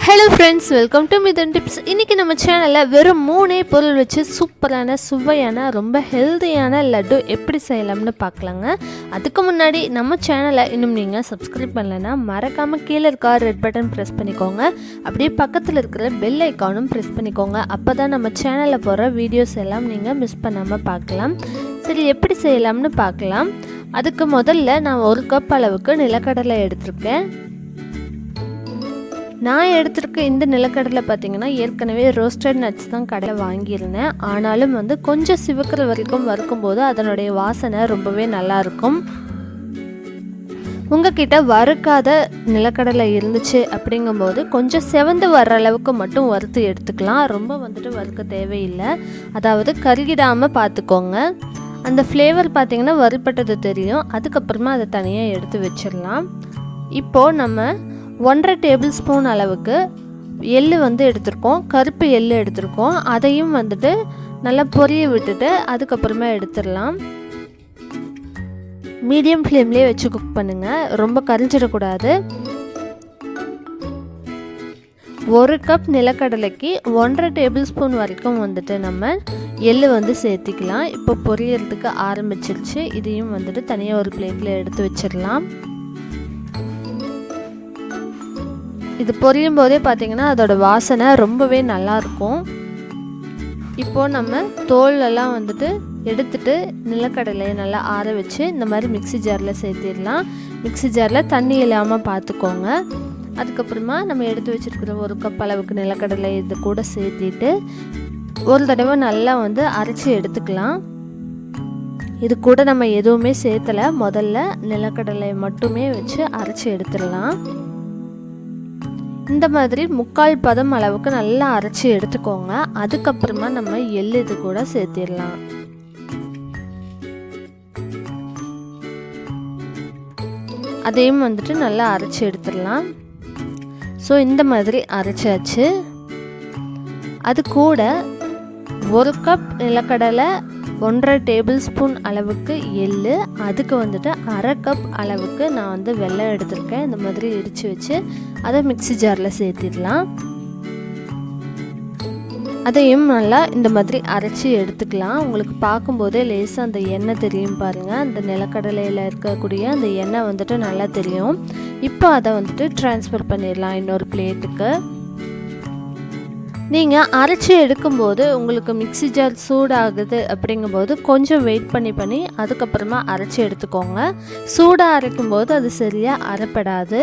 Hello friends, welcome to Mithuntips. இன்னைக்கு நம்ம சேனல்ல வெறும் 3 பொருள் வச்சு சூப்பரான சுவையான ரொம்ப ஹெல்தியான லட்டு எப்படி செய்யலாம்னு பார்க்கலாங்க. அதுக்கு முன்னாடி நம்ம சேனலை இன்னும் நீங்க சப்ஸ்கிரைப் பண்ணலனா மறக்காம கீழ இருக்க ரெட் பட்டன் பிரஸ் பண்ணிக்கோங்க. அப்படியே பக்கத்துல இருக்கிற பெல் ஐகானும் பிரஸ் பண்ணிக்கோங்க. அப்பதான் நம்ம சேனல்ல போற வீடியோஸ் எல்லாம் நீங்க மிஸ் பண்ணாம பார்க்கலாம். சரி, எப்படி செய்யலாம்னு பார்க்கலாம். அதுக்கு முதல்ல நான் 1 கப் அளவுக்கு நிலக்கடலை எடுத்துர்க்கேன். நான் எடுத்துருக்க இந்த நிலக்கடலை பார்த்தீங்கன்னா ஏற்கனவே ரோஸ்டட் நட்ஸ் தான் கடையில் வாங்கியிருந்தேன். ஆனாலும் கொஞ்சம் சிவக்கிற வரைக்கும் வறுக்கும்போது அதனுடைய வாசனை ரொம்பவே நல்லாயிருக்கும். உங்ககிட்ட வறுக்காத நிலக்கடலை இருந்துச்சு அப்படிங்கும்போது கொஞ்சம் செவந்து வர்ற அளவுக்கு மட்டும் வறுத்து எடுத்துக்கலாம். ரொம்ப வறுக்க தேவையில்லை. அதாவது கருகிடாமல் பார்த்துக்கோங்க. அந்த ஃப்ளேவர் பார்த்திங்கன்னா வறுப்பட்டது தெரியும். அதுக்கப்புறமா அதை தனியாக எடுத்து வச்சிடலாம். இப்போது நம்ம 1.5 டேபிள் ஸ்பூன் அளவுக்கு எள்ளு எடுத்துருக்கோம். கருப்பு எள்ளு எடுத்துருக்கோம். அதையும் நல்லா பொரிய விட்டுட்டு அதுக்கப்புறமா எடுத்துடலாம். மீடியம் ஃப்ளேம்லேயே வச்சு குக் பண்ணுங்கள். ரொம்ப கரிஞ்சிடக்கூடாது. 1 கப் நிலக்கடலைக்கு 1.5 டேபிள் ஸ்பூன் வரைக்கும் நம்ம எள்ளு சேர்த்திக்கலாம். இப்போ பொரியறதுக்கு ஆரம்பிச்சிருச்சு. இதையும் தனியாக ஒரு பிளேட்டில் எடுத்து வச்சிடலாம். இது பொரியும் போதே பார்த்தீங்கன்னா அதோட வாசனை ரொம்பவே நல்லாயிருக்கும். இப்போது நம்ம தோலெல்லாம் எடுத்துட்டு நிலக்கடலையை நல்லா ஆற வச்சு இந்த மாதிரி மிக்ஸி ஜாரில் சேர்த்திடலாம். மிக்ஸி ஜாரில் தண்ணி இல்லாமல் பார்த்துக்கோங்க. அதுக்கப்புறமா நம்ம எடுத்து வச்சுருக்கிற 1 கப் அளவுக்கு நிலக்கடலை இது கூட சேர்த்திட்டு ஒரு தடவை நல்லா அரைச்சி எடுத்துக்கலாம். இது கூட நம்ம எதுவுமே சேர்த்தலை. முதல்ல நிலக்கடலை மட்டுமே வச்சு அரைச்சி எடுத்துடலாம். இந்த மாதிரி 3/4 பதம் அளவுக்கு நல்லா அரைச்சி எடுத்துக்கோங்க. அதுக்கப்புறமா நம்ம எள்ளு இது கூட சேர்த்திடலாம். அதையும் நல்லா அரைச்சி எடுத்துடலாம். ஸோ இந்த மாதிரி அரைச்சாச்சு. அது கூட 1 கப் நிலக்கடலை, 1.5 டேபிள் ஸ்பூன் அளவுக்கு எள்ளு, அதுக்கு 1/2 கப் அளவுக்கு நான் வெல்லம் எடுத்திருக்கேன். இந்த மாதிரி இடித்து வச்சு அதை மிக்ஸி ஜாரில் சேர்த்திடலாம். அதையும் நல்லா இந்த மாதிரி அரைச்சி எடுத்துக்கலாம். உங்களுக்கு பார்க்கும்போதே லேசாக அந்த எண்ணெய் தெரியும் பாருங்கள். அந்த நிலக்கடலையில் இருக்கக்கூடிய அந்த எண்ணெய் நல்லா தெரியும். இப்போ அதை ட்ரான்ஸ்ஃபர் பண்ணிடலாம் இன்னொரு பிளேட்டுக்கு. நீங்கள் அரைச்சி எடுக்கும்போது உங்களுக்கு மிக்ஸி ஜார் சூடாகுது அப்படிங்கும்போது கொஞ்சம் வெயிட் பண்ணி அதுக்கப்புறமா அரைச்சி எடுத்துக்கோங்க. சூடாக அரைக்கும்போது அது சரியாக அரைப்படாது.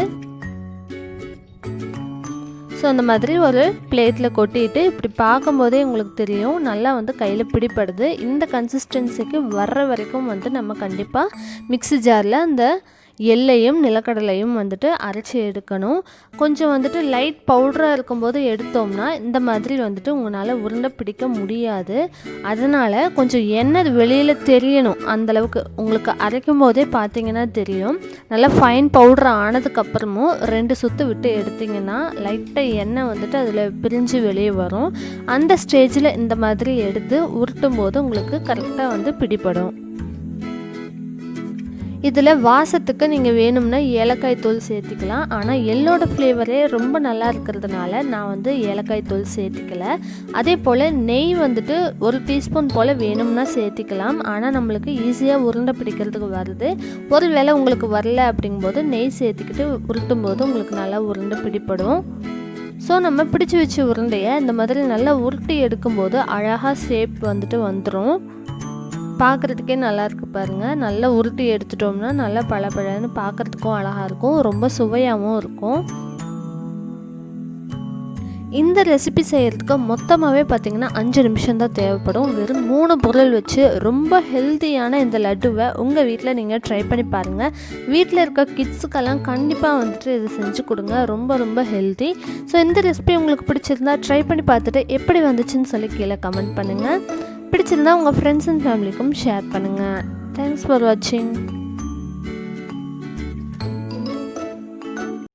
ஸோ அந்த மாதிரி ஒரு பிளேட்டில் கொட்டிட்டு இப்படி பார்க்கும்போதே உங்களுக்கு தெரியும் நல்லா கையில் பிடிப்படுது. இந்த கன்சிஸ்டன்சிக்கு வர்ற வரைக்கும் நம்ம கண்டிப்பாக மிக்ஸி ஜாரில் அந்த எள்ளையும் நிலக்கடலையும் அரைச்சி எடுக்கணும். கொஞ்சம் லைட் பவுடராக இருக்கும்போது எடுத்தோம்னா இந்த மாதிரி உங்களால் உருண்டை பிடிக்க முடியாது. அதனால் கொஞ்சம் எண்ணெய் வெளியில் தெரியணும். அந்தளவுக்கு உங்களுக்கு அரைக்கும் போதே பார்த்தீங்கன்னா தெரியும். நல்லா ஃபைன் பவுடர் ஆனதுக்கப்புறமும் 2 சுற்று விட்டு எடுத்திங்கன்னா லைட்டாக எண்ணெய் அதில் பிரிஞ்சு வெளியே வரும். அந்த ஸ்டேஜில் இந்த மாதிரி எடுத்து உருட்டும் போது உங்களுக்கு கரெக்டாக பிடிப்படும். இதில் வாசத்துக்கு நீங்கள் வேணும்னா ஏலக்காய் தூள் சேர்த்திக்கலாம். ஆனால் எள்ளோட ஃப்ளேவரே ரொம்ப நல்லா இருக்கிறதுனால நான் ஏலக்காய் தூள் சேர்த்திக்கல. அதே போல் நெய் 1 டீஸ்பூன் போல் வேணும்னா சேர்த்திக்கலாம். ஆனால் நம்மளுக்கு ஈஸியாக உருண்டை பிடிக்கிறதுக்கு வருது. ஒரு வேளை உங்களுக்கு வரல அப்படிங்கும்போது நெய் சேர்த்திக்கிட்டு உருட்டும் போது உங்களுக்கு நல்லா உருண்டை பிடிப்படும். ஸோ நம்ம பிடிச்சி வச்ச உருண்டையை இந்த மாதிரி நல்லா உருட்டி எடுக்கும்போது அழகாக ஷேப் வந்துடும். பார்க்குறதுக்கே நல்லா இருக்குது பாருங்கள். நல்லா உருட்டி எடுத்துட்டோம்னா நல்லா பழப்பழன்னு பார்க்குறதுக்கும் அழகாக இருக்கும். ரொம்ப சுவையாகவும் இருக்கும். இந்த ரெசிபி செய்கிறதுக்கு மொத்தமாகவே பார்த்திங்கன்னா 5 நிமிஷம் தான் தேவைப்படும். வெறும் 3 பொருள் வச்சு ரொம்ப ஹெல்த்தியான இந்த லட்டுவை உங்கள் வீட்டில் நீங்கள் ட்ரை பண்ணி பாருங்கள். வீட்டில் இருக்க கிட்ஸுக்கெல்லாம் கண்டிப்பாக இது செஞ்சு கொடுங்க. ரொம்ப ரொம்ப ஹெல்த்தி. ஸோ இந்த ரெசிபி உங்களுக்கு பிடிச்சிருந்தா ட்ரை பண்ணி பார்த்துட்டு எப்படி வந்துச்சுன்னு சொல்லி கீழே கமெண்ட் பண்ணுங்கள். பிடிச்சிருந்தா உங்கள் ஃப்ரெண்ட்ஸ் அண்ட் ஃபேமிலிக்கும் ஷேர் பண்ணுங்கள். தேங்க்ஸ் ஃபார் வாட்சிங்.